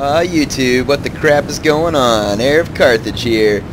YouTube, what the crap is going on? Heir of Carthage here,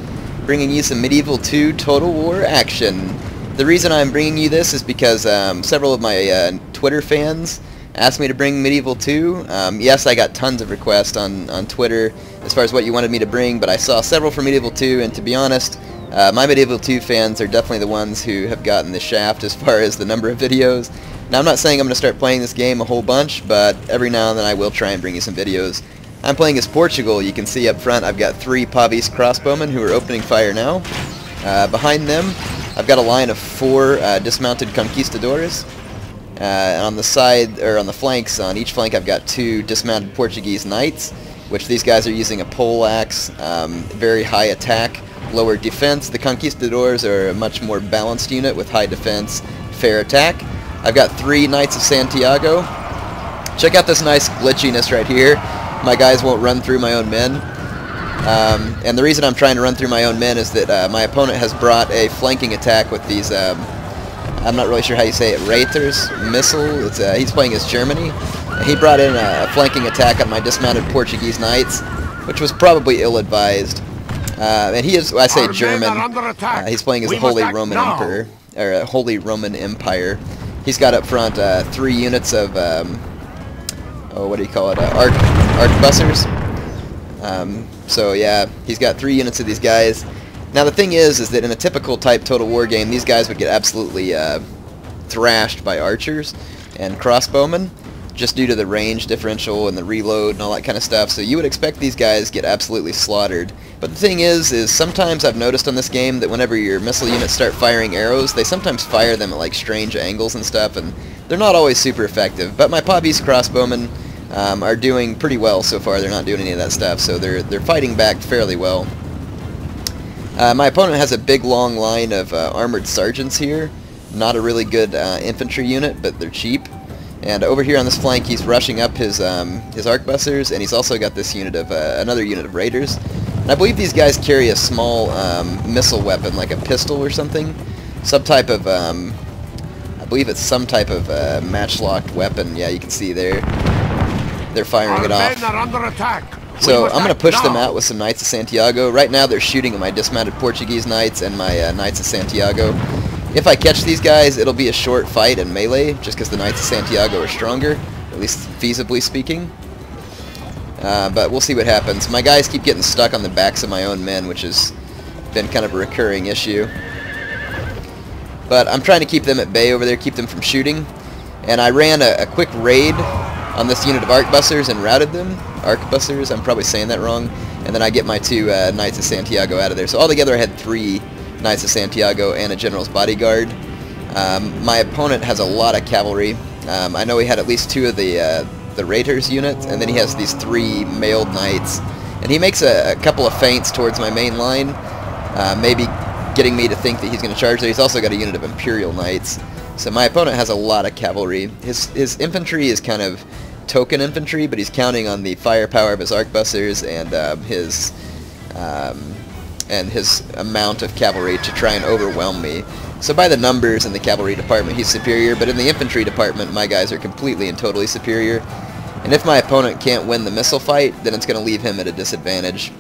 bringing you some Medieval 2 Total War action. The reason I'm bringing you this is because several of my Twitter fans asked me to bring Medieval 2. Yes, I got tons of requests on Twitter as far as what you wanted me to bring, but I saw several for Medieval 2, and to be honest, my Medieval 2 fans are definitely the ones who have gotten the shaft as far as the number of videos. Now, I'm not saying I'm going to start playing this game a whole bunch, but every now and then I will try and bring you some videos. I'm playing as Portugal. You can see up front I've got 3 Pavis crossbowmen who are opening fire now. Behind them, I've got a line of 4 dismounted conquistadores. And on the side, or on the flanks, on each flank I've got 2 dismounted Portuguese knights, which these guys are using a pole axe, very high attack, lower defense. The conquistadors are a much more balanced unit with high defense, fair attack. I've got 3 Knights of Santiago. Check out this nice glitchiness right here. My guys won't run through my own men. And the reason I'm trying to run through my own men is that my opponent has brought a flanking attack with these, I'm not really sure how you say it, Reiters missile. He's playing as Germany. He brought in a flanking attack on my dismounted Portuguese knights, which was probably ill-advised. And he is, I say German, he's playing as the Holy Roman Emperor, or Holy Roman Empire. He's got up front 3 units of, what do you call it, arquebusiers. So yeah, he's got 3 units of these guys. Now the thing is that in a typical type Total War game, these guys would get absolutely thrashed by archers and crossbowmen, just due to the range differential and the reload and all that kind of stuff. So you would expect these guys get absolutely slaughtered. But the thing is sometimes I've noticed on this game that whenever your missile units start firing arrows, they sometimes fire them at like strange angles and stuff, and they're not always super effective. But my Pavis crossbowmen are doing pretty well so far. They're not doing any of that stuff, so they're fighting back fairly well. My opponent has a big long line of armored sergeants here. Not a really good infantry unit, but they're cheap. And over here on this flank, he's rushing up his arquebusiers, and he's also got this unit of another unit of raiders. And I believe these guys carry a small missile weapon, like a pistol or something, some type of I believe it's some type of matchlocked weapon. Yeah, you can see there. They're firing it off. So I'm going to push them out with some Knights of Santiago. Right now they're shooting at my dismounted Portuguese knights and my Knights of Santiago. If I catch these guys, it'll be a short fight and melee, just because the Knights of Santiago are stronger, at least feasibly speaking. But we'll see what happens. My guys keep getting stuck on the backs of my own men, which has been kind of a recurring issue. But I'm trying to keep them at bay over there, keep them from shooting. And I ran a quick raid on this unit of arquebusiers and routed them. Arquebusiers, I'm probably saying that wrong. And then I get my 2 Knights of Santiago out of there. So altogether I had 3 Knights of Santiago and a General's Bodyguard. My opponent has a lot of cavalry. I know he had at least 2 of the Raiders units, and then he has these 3 mailed knights. And he makes a couple of feints towards my main line, maybe getting me to think that he's going to charge there. He's also got a unit of Imperial Knights. So my opponent has a lot of cavalry. His infantry is kind of token infantry, but he's counting on the firepower of his arquebusiers and his amount of cavalry to try and overwhelm me. So by the numbers in the cavalry department, he's superior, but in the infantry department, my guys are completely and totally superior. And if my opponent can't win the missile fight, then it's going to leave him at a disadvantage.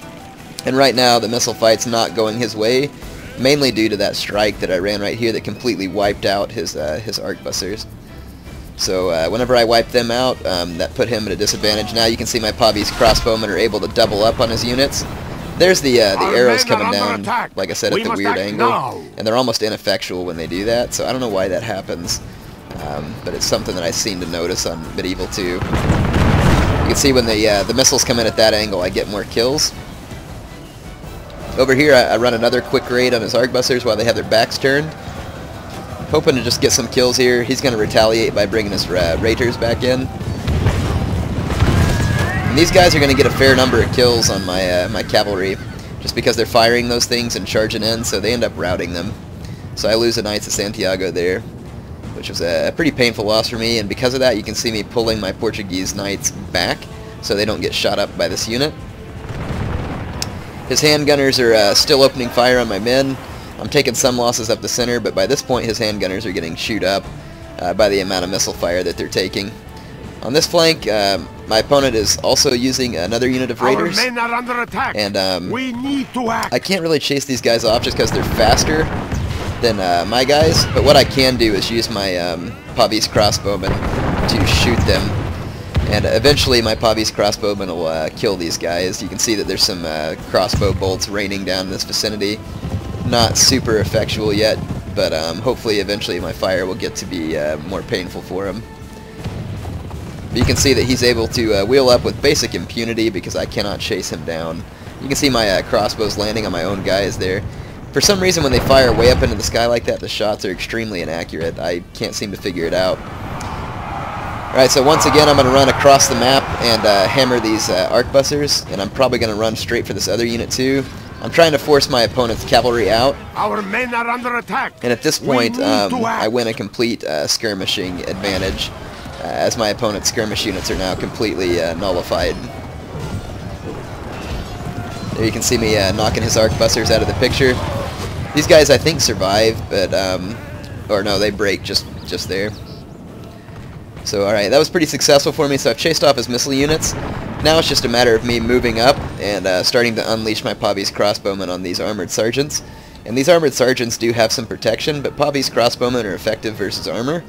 And right now, the missile fight's not going his way, mainly due to that strike that I ran right here that completely wiped out his arquebusiers. So whenever I wiped them out, that put him at a disadvantage. Now you can see my Pavis crossbowmen are able to double up on his units. There's the arrows coming down, like I said, at the weird angle, and they're almost ineffectual when they do that, so I don't know why that happens, but it's something that I seem to notice on Medieval 2. You can see when the missiles come in at that angle, I get more kills. Over here, I run another quick raid on his arquebusiers while they have their backs turned, hoping to just get some kills here. He's going to retaliate by bringing his raiders back in. And these guys are going to get a fair number of kills on my cavalry, just because they're firing those things and charging in, so they end up routing them. So I lose the Knights of Santiago there, which was a pretty painful loss for me, and because of that you can see me pulling my Portuguese knights back so they don't get shot up by this unit. His handgunners are still opening fire on my men. I'm taking some losses up the center, but by this point his handgunners are getting chewed up by the amount of missile fire that they're taking. On this flank, my opponent is also using another unit of raiders. Our men are under attack. And we need to act. I can't really chase these guys off just because they're faster than my guys. But what I can do is use my Pavese crossbowmen to shoot them. And eventually my Pavese crossbowmen will kill these guys. You can see that there's some crossbow bolts raining down in this vicinity. Not super effectual yet, but hopefully eventually my fire will get to be more painful for him. But you can see that he's able to wheel up with basic impunity because I cannot chase him down. You can see my crossbows landing on my own guys there. For some reason when they fire way up into the sky like that, the shots are extremely inaccurate. I can't seem to figure it out. Alright, so once again I'm going to run across the map and hammer these arquebusiers, and I'm probably going to run straight for this other unit too. I'm trying to force my opponent's cavalry out. Our men are under attack. And at this point, I win a complete skirmishing advantage, as my opponent's skirmish units are now completely nullified. There you can see me knocking his arquebusiers out of the picture. These guys I think survive, but, or no, they break just there. So alright, that was pretty successful for me, so I've chased off his missile units. Now it's just a matter of me moving up and starting to unleash my Pavese crossbowmen on these armored sergeants. And these armored sergeants do have some protection, but Pavese crossbowmen are effective versus armor.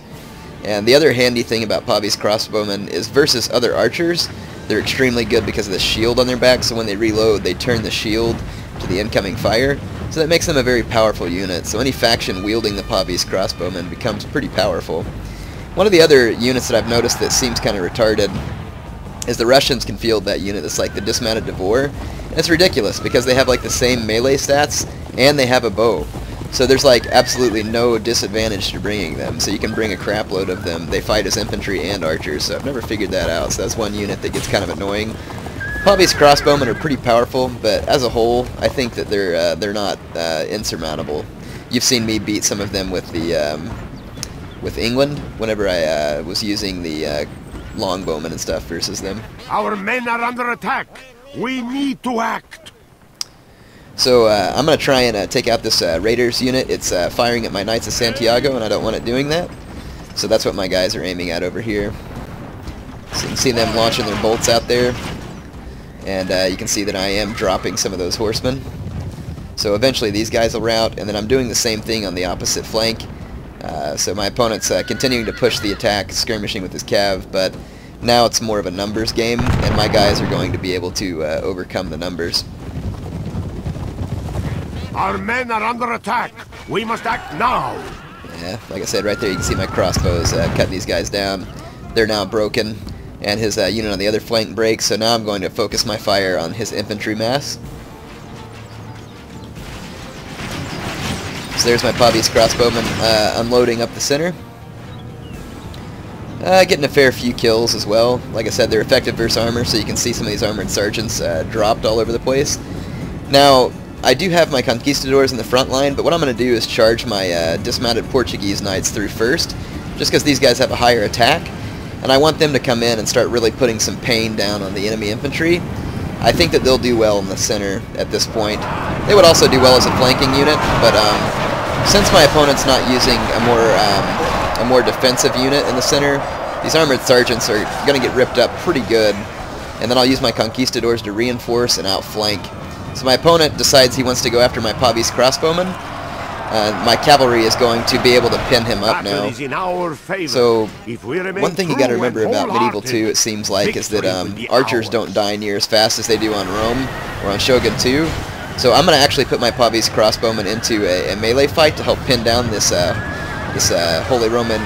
And the other handy thing about Pavese crossbowmen is versus other archers, they're extremely good because of the shield on their back, so when they reload, they turn the shield to the incoming fire. So that makes them a very powerful unit, so any faction wielding the Pavese crossbowmen becomes pretty powerful. One of the other units that I've noticed that seems kind of retarded is the Russians can field that unit that's like the dismounted Devor. And it's ridiculous because they have like the same melee stats and they have a bow. So there's like absolutely no disadvantage to bringing them. So you can bring a crap load of them. They fight as infantry and archers, so I've never figured that out. So that's one unit that gets kind of annoying. Pavese crossbowmen are pretty powerful, but as a whole, I think that they're not insurmountable. You've seen me beat some of them with the with England whenever I was using the longbowmen and stuff versus them. Our men are under attack. We need to act. So I'm going to try and take out this Raiders unit. It's firing at my Knights of Santiago, and I don't want it doing that. So that's what my guys are aiming at over here. So you can see them launching their bolts out there. And you can see that I am dropping some of those horsemen. So eventually these guys will rout, and then I'm doing the same thing on the opposite flank. So my opponent's continuing to push the attack, skirmishing with his cav, but now it's more of a numbers game, and my guys are going to be able to overcome the numbers. Our men are under attack. We must act now. Yeah, like I said, right there you can see my crossbows cut these guys down. They're now broken, and his unit on the other flank breaks, so now I'm going to focus my fire on his infantry mass. So there's my Pavese crossbowmen unloading up the center. Getting a fair few kills as well. Like I said, they're effective versus armor, so you can see some of these armored sergeants dropped all over the place. Now, I do have my conquistadors in the front line, but what I'm going to do is charge my dismounted Portuguese knights through first, just because these guys have a higher attack, and I want them to come in and start really putting some pain down on the enemy infantry. I think that they'll do well in the center at this point. They would also do well as a flanking unit, but since my opponent's not using a more defensive unit in the center, these armored sergeants are going to get ripped up pretty good, and then I'll use my conquistadors to reinforce and outflank. So my opponent decides he wants to go after my Pavese crossbowmen. My cavalry is going to be able to pin him up now. So one thing you got to remember about Medieval 2, it seems like, is that archers don't die near as fast as they do on Rome or on Shogun 2. So I'm going to actually put my Pavese crossbowmen into a melee fight to help pin down this Holy Roman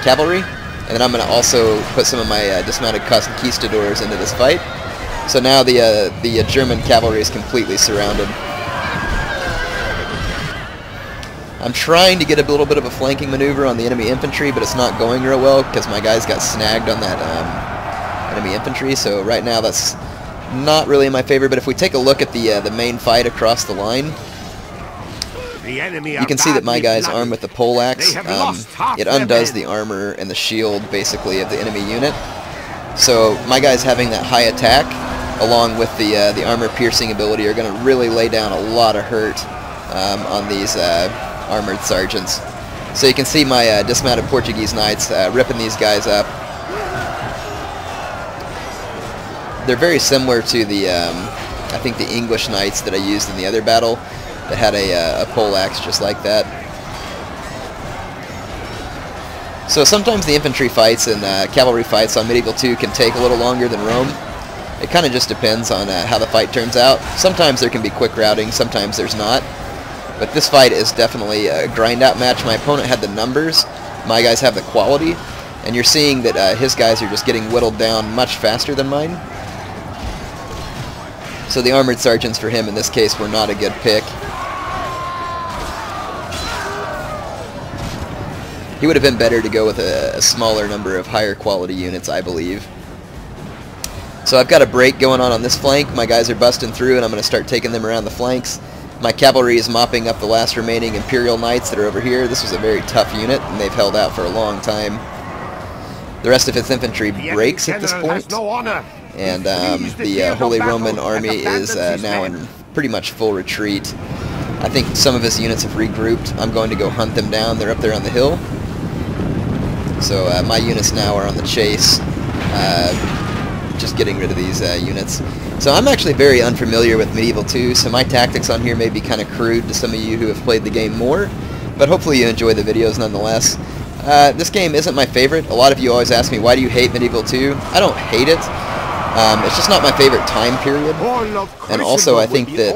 cavalry. And then I'm going to also put some of my dismounted conquistadors into this fight. So now the German cavalry is completely surrounded. I'm trying to get a little bit of a flanking maneuver on the enemy infantry, but it's not going real well because my guys got snagged on that enemy infantry. So right now that's not really in my favor. But if we take a look at the main fight across the line, you can see that my guys armed with the poleaxe. It undoes the armor and the shield basically of the enemy unit. So my guys having that high attack, along with the armor-piercing ability, are going to really lay down a lot of hurt on these armored sergeants. So you can see my dismounted Portuguese knights ripping these guys up. they're very similar to the, I think the English Knights that I used in the other battle that had a poleaxe just like that. So sometimes the infantry fights and cavalry fights on Medieval 2 can take a little longer than Rome. It kind of just depends on how the fight turns out. Sometimes there can be quick routing, sometimes there's not. But this fight is definitely a grind-out match. My opponent had the numbers, my guys have the quality, and you're seeing that his guys are just getting whittled down much faster than mine. So the armored sergeants for him in this case were not a good pick. He would have been better to go with a smaller number of higher quality units, I believe. So I've got a break going on this flank. My guys are busting through and I'm going to start taking them around the flanks. My cavalry is mopping up the last remaining Imperial Knights that are over here. This was a very tough unit and they've held out for a long time. The rest of its infantry breaks at this point. And the Holy Roman Army is now in pretty much full retreat. I think some of his units have regrouped. I'm going to go hunt them down. They're up there on the hill. So my units now are on the chase, just getting rid of these units. So I'm actually very unfamiliar with Medieval 2, so my tactics on here may be kind of crude to some of you who have played the game more, but hopefully you enjoy the videos nonetheless. This game isn't my favorite. A lot of you always ask me, why do you hate Medieval 2? I don't hate it. It's just not my favorite time period. And also I think that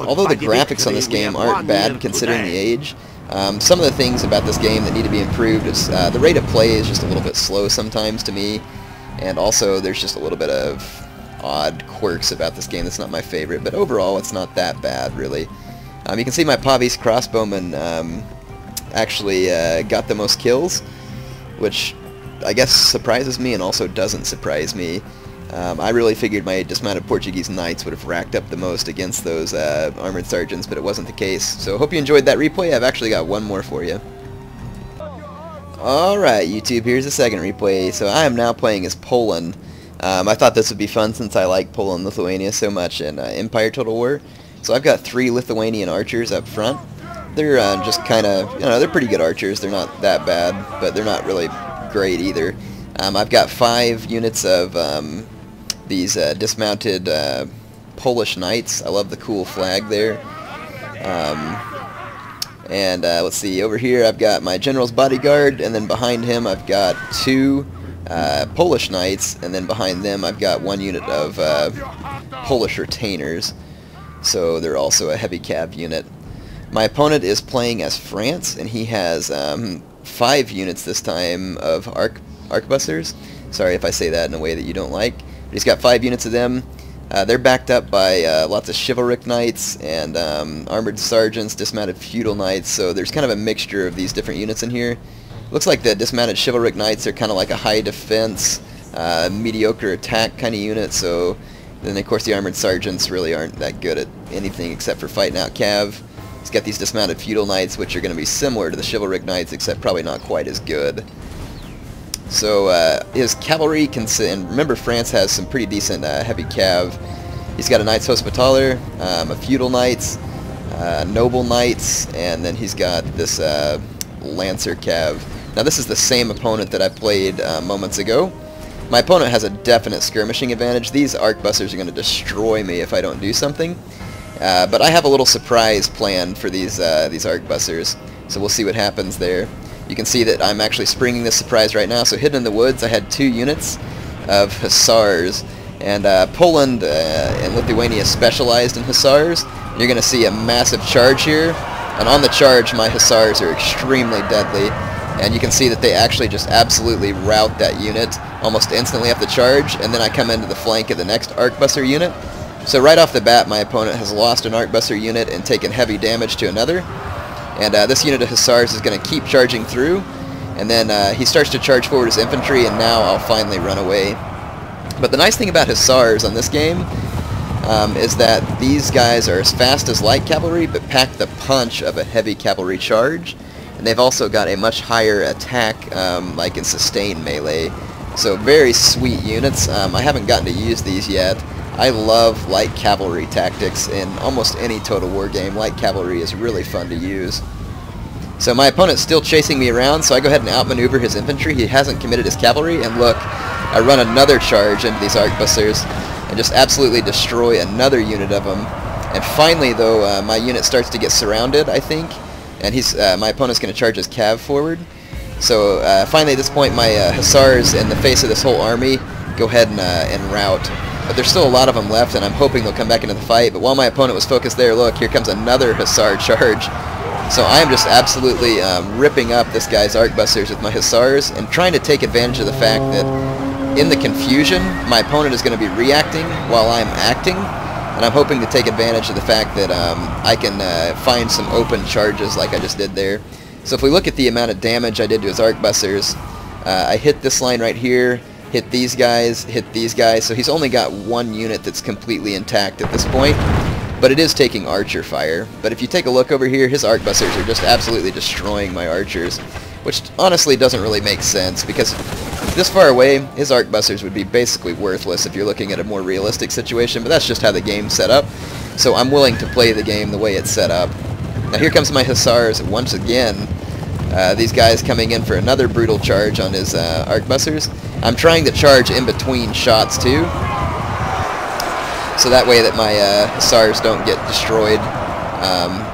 although the graphics on this game aren't bad considering the age, some of the things about this game that need to be improved is the rate of play is just a little bit slow sometimes to me, and also there's just a little bit of odd quirks about this game that's not my favorite, but overall it's not that bad really. You can see my Pavis crossbowman actually got the most kills, which I guess surprises me and also doesn't surprise me. I really figured my dismounted Portuguese knights would have racked up the most against those armored sergeants, but it wasn't the case. So hope you enjoyed that replay. I've actually got one more for you. Alright YouTube, here's the second replay. So I am now playing as Poland. I thought this would be fun since I like Poland, Lithuania so much in Empire Total War. So I've got 3 Lithuanian archers up front. They're just kind of, you know, they're pretty good archers. They're not that bad, but they're not really great either. I've got 5 units of these dismounted Polish knights. I love the cool flag there. Let's see, over here I've got my general's bodyguard, and then behind him I've got 2 Polish knights, and then behind them I've got 1 unit of Polish retainers. So they're also a heavy cav unit. My opponent is playing as France, and he has 5 units this time of arquebusiers. Sorry if I say that in a way that you don't like. But he's got 5 units of them. They're backed up by lots of chivalric knights and armored sergeants, dismounted feudal knights, so there's kind of a mixture of these different units in here. Looks like the dismounted chivalric knights are kind of like a high defense, mediocre attack kind of unit, so then of course the armored sergeants really aren't that good at anything except for fighting out cav. He's got these dismounted feudal knights, which are going to be similar to the chivalric knights, except probably not quite as good. So his cavalry can sit, and remember France has some pretty decent heavy cav. He's got a Knights Hospitaller, a feudal knights, noble knights, and then he's got this lancer cav. Now this is the same opponent that I played moments ago. My opponent has a definite skirmishing advantage. These arquebusiers are going to destroy me if I don't do something. But I have a little surprise plan for these arquebusiers, so we'll see what happens there. You can see that I'm actually springing this surprise right now. So hidden in the woods, I had 2 units of hussars, and Poland and Lithuania specialized in hussars. You're going to see a massive charge here, and on the charge my hussars are extremely deadly, and you can see that they actually just absolutely rout that unit almost instantly off the charge, and then I come into the flank of the next arquebusier unit. So right off the bat my opponent has lost an arquebusier unit and taken heavy damage to another. And this unit of hussars is going to keep charging through, and then he starts to charge forward his infantry, and now I'll finally run away. But the nice thing about hussars on this game is that these guys are as fast as light cavalry, but pack the punch of a heavy cavalry charge. And they've also got a much higher attack, like in sustained melee. So very sweet units. I haven't gotten to use these yet. I love light cavalry tactics in almost any Total War game. Light cavalry is really fun to use. So my opponent's still chasing me around, so I go ahead and outmaneuver his infantry. He hasn't committed his cavalry, and look, I run another charge into these arquebusiers. and just absolutely destroy another unit of them. And finally, though, my unit starts to get surrounded, I think, and my opponent's going to charge his cav forward. So finally, at this point, my Hussars, in the face of this whole army, go ahead and rout. But there's still a lot of them left, and I'm hoping they'll come back into the fight. But while my opponent was focused there, look, here comes another Hussar charge. So I am just absolutely ripping up this guy's Arquebusiers with my Hussars and trying to take advantage of the fact that in the confusion, my opponent is going to be reacting while I'm acting. And I'm hoping to take advantage of the fact that I can find some open charges like I just did there. So if we look at the amount of damage I did to his Arquebusiers, I hit this line right here, hit these guys, so he's only got one unit that's completely intact at this point, but it is taking archer fire. But if you take a look over here, his Arquebusiers are just absolutely destroying my archers, which honestly doesn't really make sense, because this far away, his Arquebusiers would be basically worthless if you're looking at a more realistic situation, but that's just how the game's set up, so I'm willing to play the game the way it's set up. Now here comes my Hussars once again. These guys coming in for another brutal charge on his Arquebusiers. I'm trying to charge in between shots too, so that way that my Hussars don't get destroyed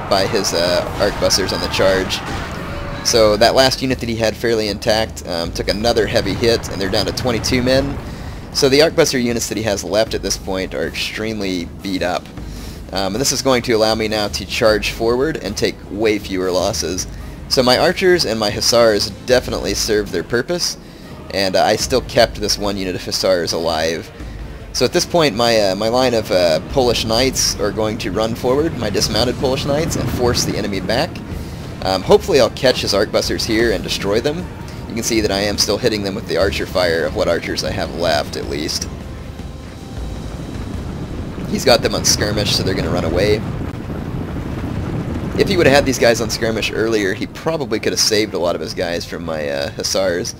by his Arquebusiers on the charge. So that last unit that he had fairly intact took another heavy hit, and they're down to 22 men. So the Arquebusier units that he has left at this point are extremely beat up. And this is going to allow me now to charge forward and take way fewer losses. So my archers and my Hussars definitely served their purpose, and I still kept this one unit of Hussars alive. So at this point, my line of Polish Knights are going to run forward, my dismounted Polish Knights, and force the enemy back. Hopefully I'll catch his Arquebusiers here and destroy them. You can see that I am still hitting them with the archer fire of what archers I have left, at least. He's got them on skirmish, so they're going to run away. If he would have had these guys on skirmish earlier, he probably could have saved a lot of his guys from my Hussars.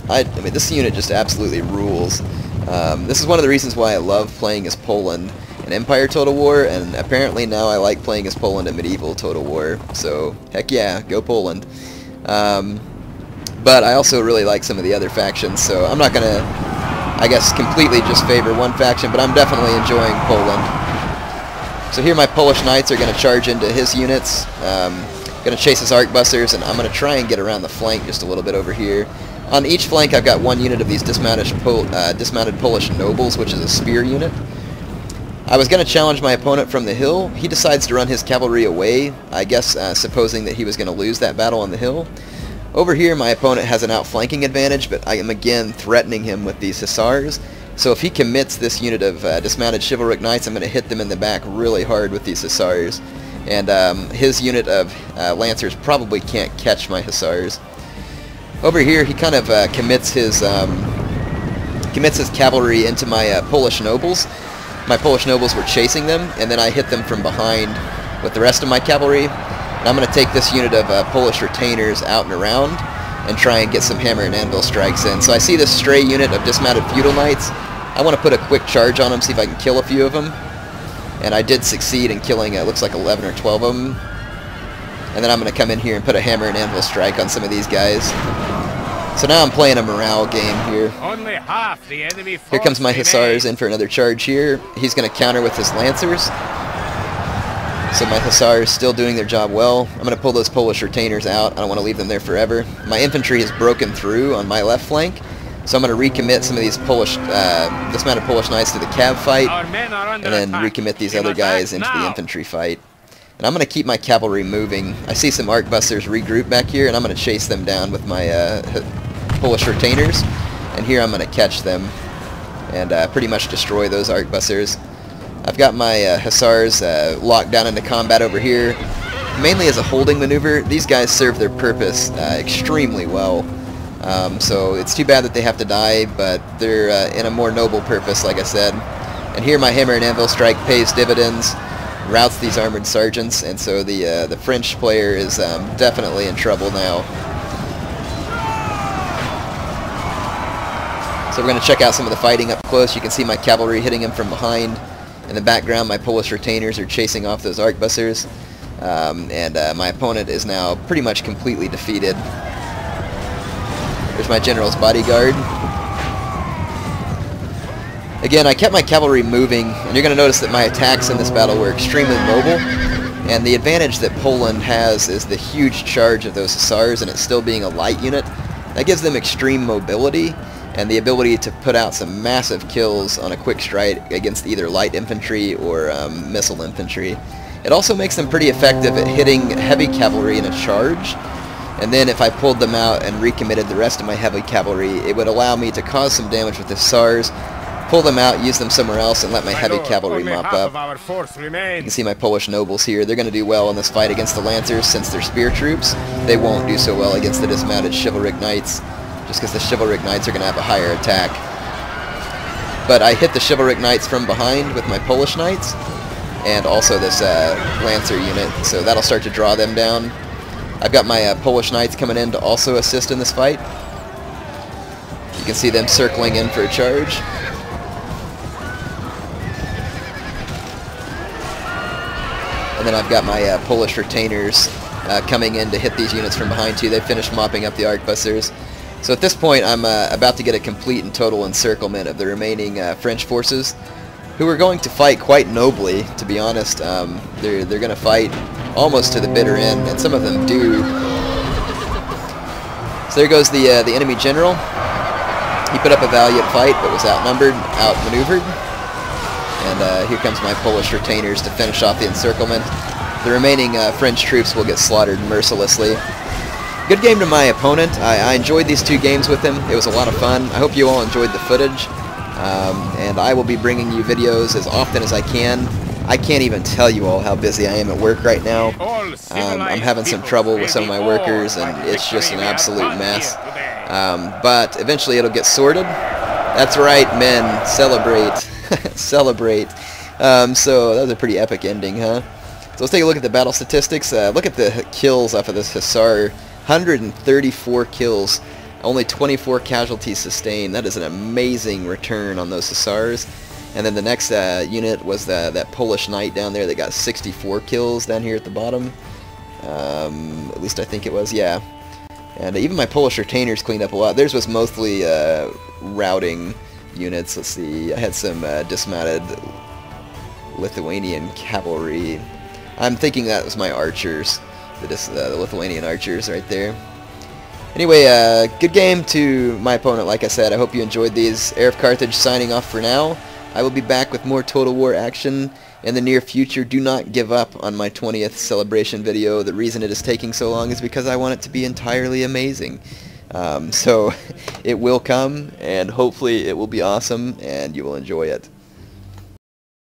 I mean, this unit just absolutely rules. This is one of the reasons why I love playing as Poland in Empire Total War, and apparently now I like playing as Poland in Medieval Total War. So, heck yeah, go Poland. But I also really like some of the other factions, so I'm not going to, I guess, completely just favor one faction, but I'm definitely enjoying Poland. So here my Polish Knights are going to charge into his units, going to chase his Arquebusiers, and I'm going to try and get around the flank just a little bit over here. On each flank I've got one unit of these dismounted Polish nobles, which is a spear unit. I was going to challenge my opponent from the hill. He decides to run his cavalry away, I guess supposing that he was going to lose that battle on the hill. Over here my opponent has an outflanking advantage, but I am again threatening him with these Hussars. So if he commits this unit of dismounted chivalric knights, I'm going to hit them in the back really hard with these Hussars. And his unit of Lancers probably can't catch my Hussars. Over here he kind of commits his cavalry into my Polish nobles. My Polish nobles were chasing them, and then I hit them from behind with the rest of my cavalry. And I'm going to take this unit of Polish retainers out and around and try and get some hammer and anvil strikes in. So I see this stray unit of dismounted feudal knights. I want to put a quick charge on them, see if I can kill a few of them. And I did succeed in killing, it looks like 11 or 12 of them. And then I'm going to come in here and put a hammer and anvil strike on some of these guys. So now I'm playing a morale game here. Only half the enemy force Here comes my Hussars remains. in for another charge here. He's going to counter with his Lancers. So my Hussars still doing their job well. I'm going to pull those Polish retainers out. I don't want to leave them there forever. My infantry has broken through on my left flank. So I'm going to recommit some of these dismounted Polish Knights to the cav fight. Our men are under And then attack. recommit these We other must guys act into the now. infantry fight. And I'm going to keep my cavalry moving. I see some Arquebusiers regroup back here, and I'm going to chase them down with my Polish retainers. And here I'm going to catch them and pretty much destroy those Arquebusiers. I've got my Hussars locked down into combat over here, mainly as a holding maneuver. These guys serve their purpose extremely well. So it's too bad that they have to die, but they're in a more noble purpose, like I said. And here my hammer and anvil strike pays dividends, routs these armored sergeants, and so the French player is definitely in trouble now. So we're going to check out some of the fighting up close. You can see my cavalry hitting him from behind. In the background, my Polish retainers are chasing off those Arquebusiers. And my opponent is now pretty much completely defeated. There's my general's bodyguard. Again, I kept my cavalry moving, and you're going to notice that my attacks in this battle were extremely mobile. And the advantage that Poland has is the huge charge of those hussars, and it still being a light unit. That gives them extreme mobility and the ability to put out some massive kills on a quick strike against either light infantry or missile infantry. It also makes them pretty effective at hitting heavy cavalry in a charge. And then if I pulled them out and recommitted the rest of my heavy cavalry, it would allow me to cause some damage with the hussars, pull them out, use them somewhere else, and let my heavy cavalry mop up. You can see my Polish nobles here. They're going to do well in this fight against the Lancers since they're spear troops. They won't do so well against the dismounted chivalric knights, just because the chivalric knights are going to have a higher attack. But I hit the chivalric knights from behind with my Polish knights, and also this Lancer unit, so that'll start to draw them down. I've got my Polish knights coming in to also assist in this fight. You can see them circling in for a charge. And then I've got my Polish retainers coming in to hit these units from behind too. They finished mopping up the arquebusiers. So at this point I'm about to get a complete and total encirclement of the remaining French forces, who are going to fight quite nobly, to be honest. They're going to fight almost to the bitter end, and some of them do. So there goes the enemy general. He put up a valiant fight, but was outnumbered, outmaneuvered. And here comes my Polish retainers to finish off the encirclement. The remaining French troops will get slaughtered mercilessly. Good game to my opponent. I enjoyed these two games with him. It was a lot of fun. I hope you all enjoyed the footage. And I will be bringing you videos as often as I can. I can't even tell you all how busy I am at work right now. I'm having some trouble with some of my workers, and it's just an absolute mess. But eventually it'll get sorted. That's right, men. Celebrate. Celebrate. So that was a pretty epic ending, huh? So let's take a look at the battle statistics. Look at the kills off of this Hussar. 134 kills. Only 24 casualties sustained. That is an amazing return on those Hussars. And then the next unit was that Polish Knight down there that got 64 kills down here at the bottom. At least I think it was, yeah. And even my Polish retainers cleaned up a lot. Theirs was mostly routing units. Let's see, I had some dismounted Lithuanian cavalry. I'm thinking that was my archers, the Lithuanian archers right there. Anyway, good game to my opponent, like I said. I hope you enjoyed these. Heir of Carthage signing off for now. I will be back with more Total War action in the near future. Do not give up on my 20th celebration video. The reason it is taking so long is because I want it to be entirely amazing. So it will come, and hopefully it will be awesome, and you will enjoy it.